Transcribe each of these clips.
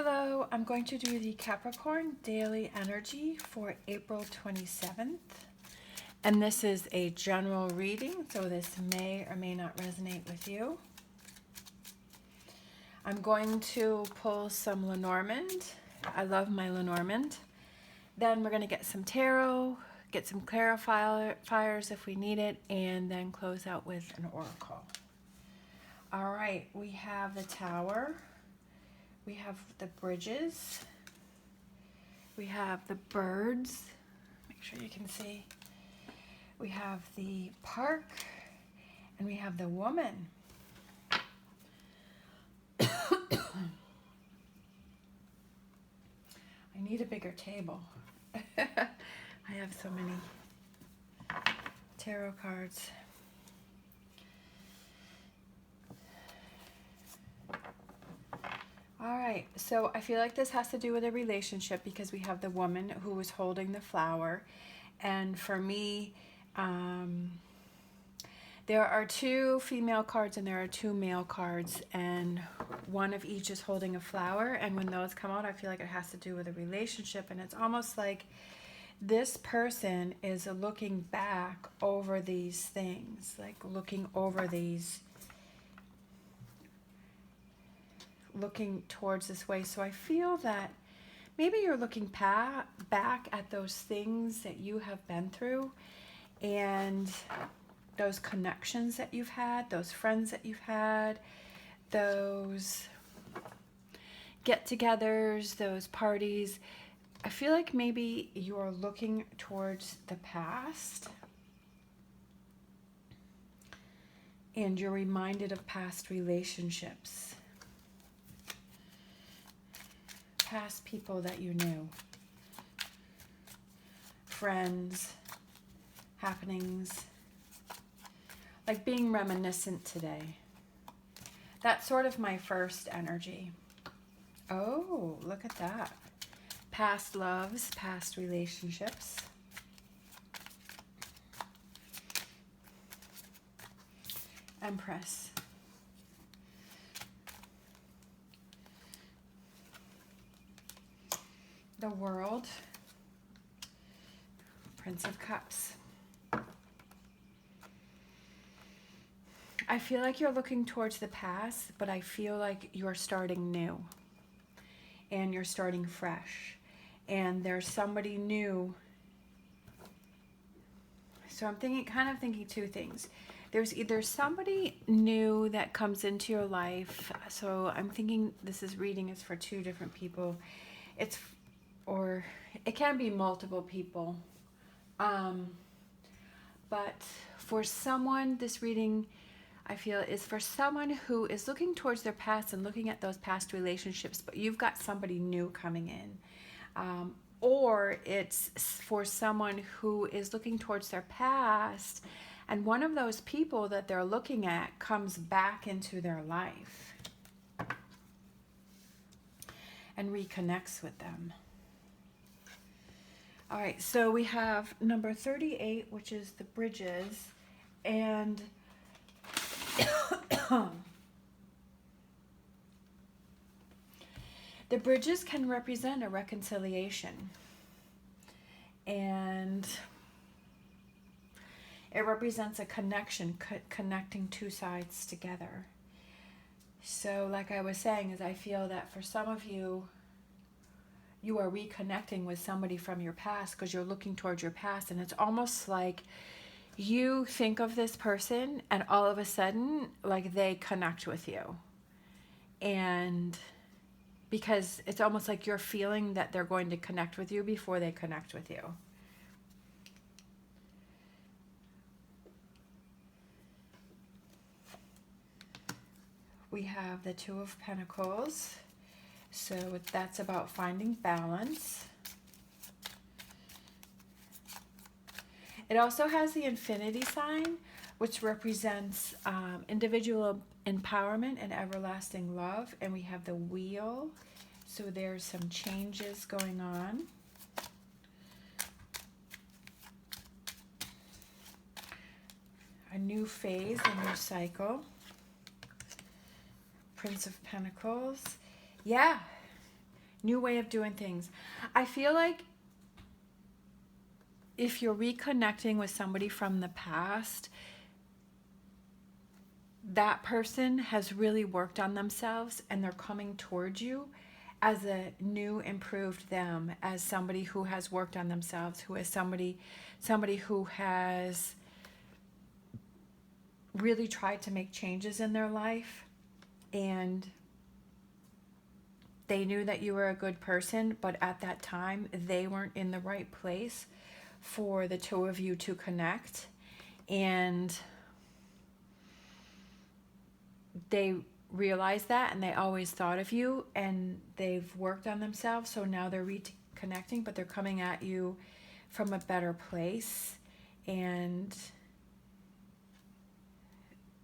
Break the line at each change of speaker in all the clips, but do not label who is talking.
Hello, I'm going to do the Capricorn daily energy for April 27th. And this is a general reading, so this may or may not resonate with you. I'm going to pull some Lenormand. I love my Lenormand. Then we're going to get some tarot, get some clarifiers if we need it, and then close out with an oracle. All right, we have the Tower. We have the bridges, we have the birds, make sure you can see, we have the park, and we have the woman. I need a bigger table. I have so many tarot cards. All right, so I feel like this has to do with a relationship because we have the woman who was holding the flower. And for me, there are two female cards and there are two male cards, and one of each is holding a flower. And when those come out, I feel like it has to do with a relationship. And it's almost like this person is looking back over these things, like looking over these, looking towards this way. So I feel that maybe you're looking back at those things that you have been through and those connections that you've had, those friends that you've had, those get-togethers, those parties. I feel like maybe you're looking towards the past and you're reminded of past relationships, past people that you knew, friends, happenings, like being reminiscent today. That's sort of my first energy. Oh, look at that. Past loves, past relationships. Empress. The World. Prince of Cups. I feel like you're looking towards the past, but I feel like you're starting new and you're starting fresh and there's somebody new. So I'm kind of thinking two things. There's either somebody new that comes into your life. So I'm thinking reading is for two different people. Or it can be multiple people. But for someone, this reading, I feel, is for someone who is looking towards their past and looking at those past relationships, but you've got somebody new coming in. Or it's for someone who is looking towards their past, and one of those people that they're looking at comes back into their life and reconnects with them. All right, so we have number 38, which is the bridges, and the bridges can represent a reconciliation, and it represents a connection, connecting two sides together. So like I was saying, is I feel that for some of you, you are reconnecting with somebody from your past because you're looking towards your past, and it's almost like you think of this person and all of a sudden like they connect with you, and because it's almost like you're feeling that they're going to connect with you before they connect with you. We have the Two of Pentacles. So that's about finding balance. It also has the infinity sign, which represents individual empowerment and everlasting love. And we have the wheel. So there's some changes going on. A new phase, a new cycle. Prince of Pentacles. Yeah, New way of doing things. I feel like if you're reconnecting with somebody from the past, that person has really worked on themselves and they're coming towards you as a new improved them, as somebody who has worked on themselves, who is somebody who has really tried to make changes in their life, and they knew that you were a good person, but at that time they weren't in the right place for the two of you to connect, and they realized that, and they always thought of you, and they've worked on themselves, so now they're reconnecting, but they're coming at you from a better place, and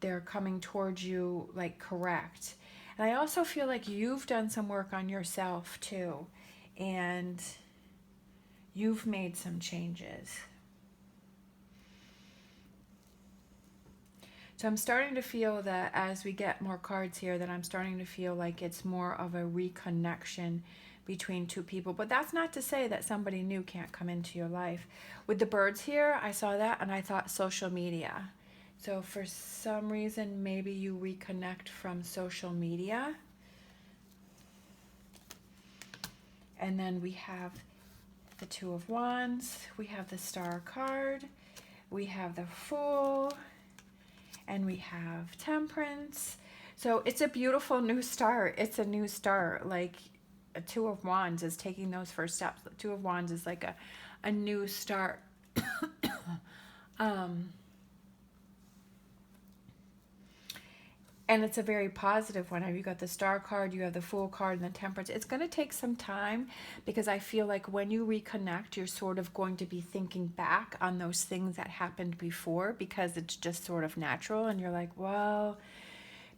they're coming towards you like correct. And I also feel like you've done some work on yourself too, and you've made some changes. So I'm starting to feel that as we get more cards here, that I'm starting to feel like it's more of a reconnection between two people. But that's not to say that somebody new can't come into your life. With the birds here, I saw that and I thought social media. So for some reason, maybe you reconnect from social media. And then we have the Two of Wands. We have the Star card. We have the Fool. And we have Temperance. So it's a beautiful new start. It's a new start. Like a Two of Wands is taking those first steps. The Two of Wands is like a new start. And it's a very positive one. You got the Star card, you have the Fool card, and the Temperance. It's going to take some time because I feel like when you reconnect, you're sort of going to be thinking back on those things that happened before, because it's just sort of natural. And you're like, well,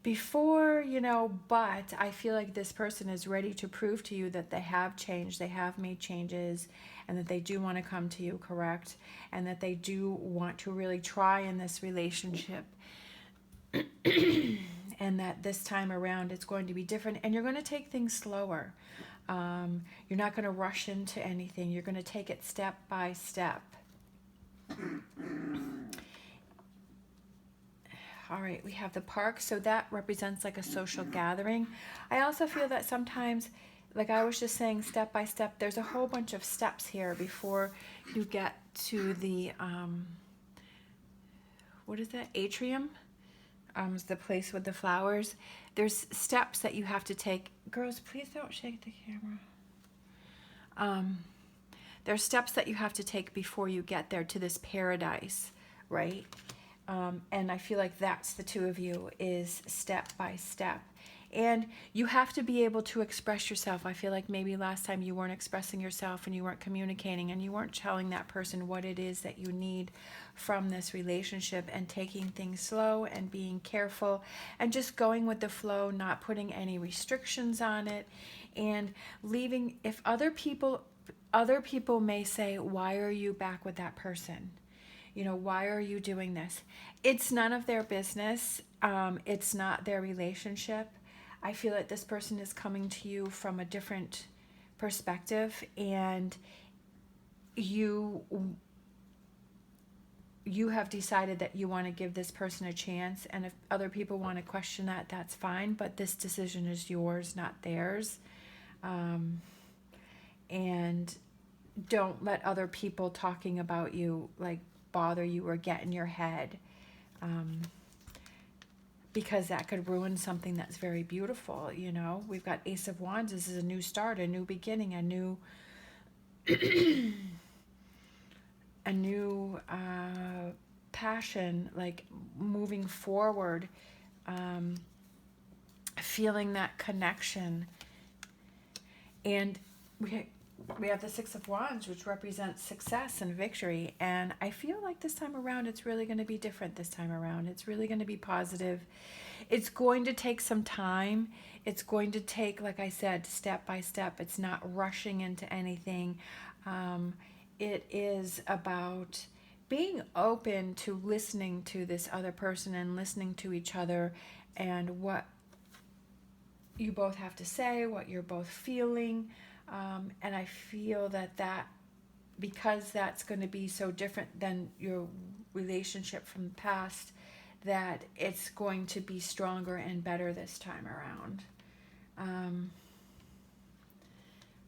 before, you know, but I feel like this person is ready to prove to you that they have changed, they have made changes, and that they do want to come to you, correct? And that they do want to really try in this relationship. And that this time around it's going to be different, and you're going to take things slower. You're not going to rush into anything. You're going to take it step by step. All right, we have the park, so that represents like a social gathering. I also feel that sometimes, like I was just saying, step by step, there's a whole bunch of steps here before you get to the what is that, atrium? Is the place with the flowers. There's steps that you have to take. Girls, please don't shake the camera. There's steps that you have to take before you get there to this paradise, right? And I feel like that's the two of you, is step by step. And you have to be able to express yourself. I feel like maybe last time you weren't expressing yourself and you weren't communicating and you weren't telling that person what it is that you need from this relationship, and taking things slow and being careful and just going with the flow, not putting any restrictions on it, and leaving. If other people may say, why are you back with that person? You know, why are you doing this? It's none of their business. It's not their relationship. I feel like this person is coming to you from a different perspective, and you have decided that you want to give this person a chance. And if other people want to question that, that's fine, but this decision is yours, not theirs. And don't let other people talking about you like bother you or get in your head, because that could ruin something that's very beautiful. You know, we've got Ace of Wands. This is a new start, a new beginning, a new passion, like moving forward, feeling that connection. And we have the Six of Wands, which represents success and victory. And I feel like this time around, it's really going to be different this time around. It's really going to be positive. It's going to take some time. It's going to take, like I said, step by step. It's not rushing into anything. It is about being open to listening to this other person and listening to each other and what you both have to say, what you're both feeling. And I feel that because that's going to be so different than your relationship from the past, that it's going to be stronger and better this time around.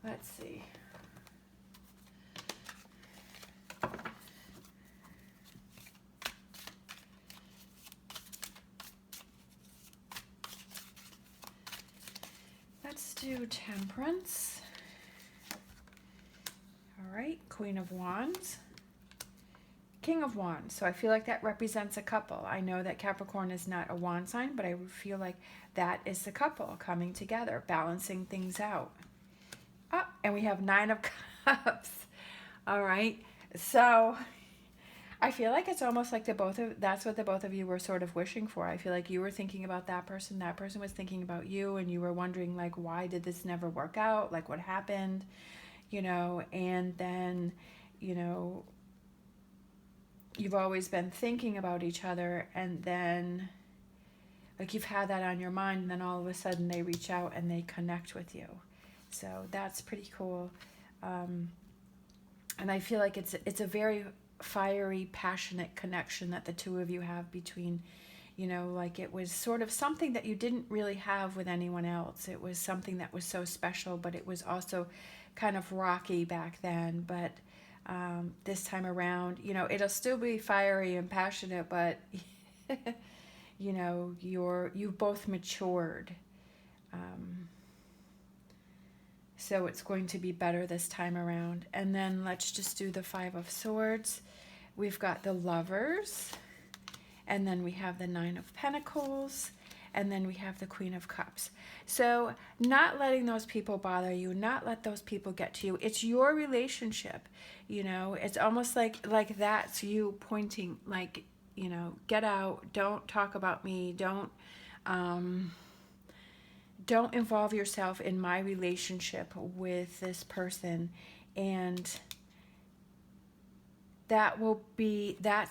Let's see. Let's do Temperance. All right, Queen of Wands. King of Wands. So I feel like that represents a couple. I know that Capricorn is not a wand sign, but I feel like that is the couple coming together, balancing things out. Oh, and we have 9 of Cups. All right. So I feel like it's almost like that's what the both of you were sort of wishing for. I feel like you were thinking about that person was thinking about you, and you were wondering, like, why did this never work out? Like, what happened? And then, you've always been thinking about each other, and then, like, you've had that on your mind, and then all of a sudden they reach out and they connect with you. So that's pretty cool. And I feel like it's a very fiery, passionate connection that the two of you have between, like, it was sort of something that you didn't really have with anyone else. It was something that was so special, but it was also kind of rocky back then. But this time around, it'll still be fiery and passionate, but you've both matured. So it's going to be better this time around. And then let's just do the 5 of Swords. We've got the Lovers, and then we have the 9 of Pentacles, and then we have the Queen of Cups. So not letting those people bother you, not let those people get to you. It's your relationship, It's almost like that's you pointing, like, get out, don't talk about me, don't involve yourself in my relationship with this person. And that's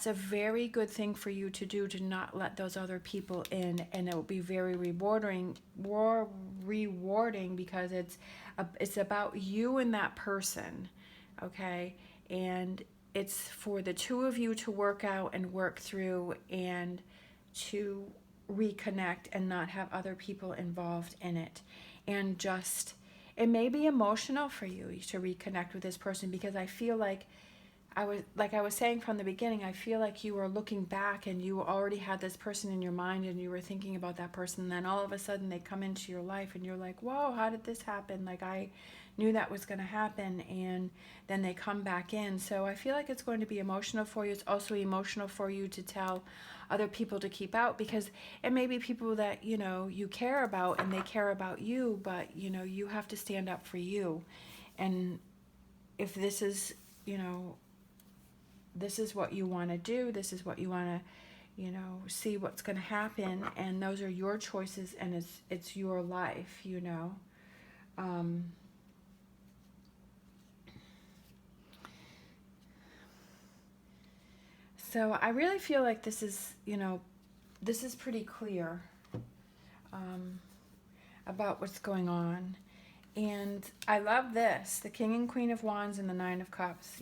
a very good thing for you to do, to not let those other people in, and it will be very rewarding because it's about you and that person, okay? And it's for the two of you to work out and work through and to reconnect and not have other people involved in it. And it may be emotional for you to reconnect with this person, because I feel like I was saying from the beginning, I feel like you were looking back and you already had this person in your mind and you were thinking about that person, and then all of a sudden they come into your life and you're like, whoa, how did this happen? Like, I knew that was going to happen, and then they come back in. So I feel like it's going to be emotional for you. It's also emotional for you to tell other people to keep out, because it may be people that you care about and they care about you, but you have to stand up for you. And if this is this is what you want to do, this is what you want to see what's going to happen, and those are your choices, and it's your life. So I really feel like this is pretty clear about what's going on. And I love this, the King and Queen of Wands and the 9 of Cups,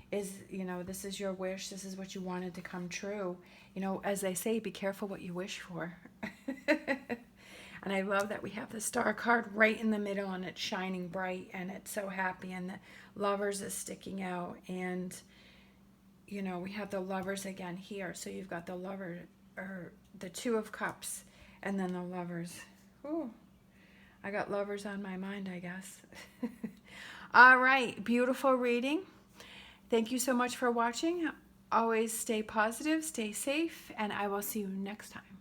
this is your wish, this is what you wanted to come true. As they say, be careful what you wish for. And I love that we have the Star card right in the middle, and it's shining bright, and it's so happy, and the Lovers is sticking out, and we have the Lovers again here. So you've got the Lover, or the 2 of Cups, and then the Lovers. Ooh, I got Lovers on my mind, I guess. All right, beautiful reading. Thank you so much for watching. Always stay positive, stay safe, and I will see you next time.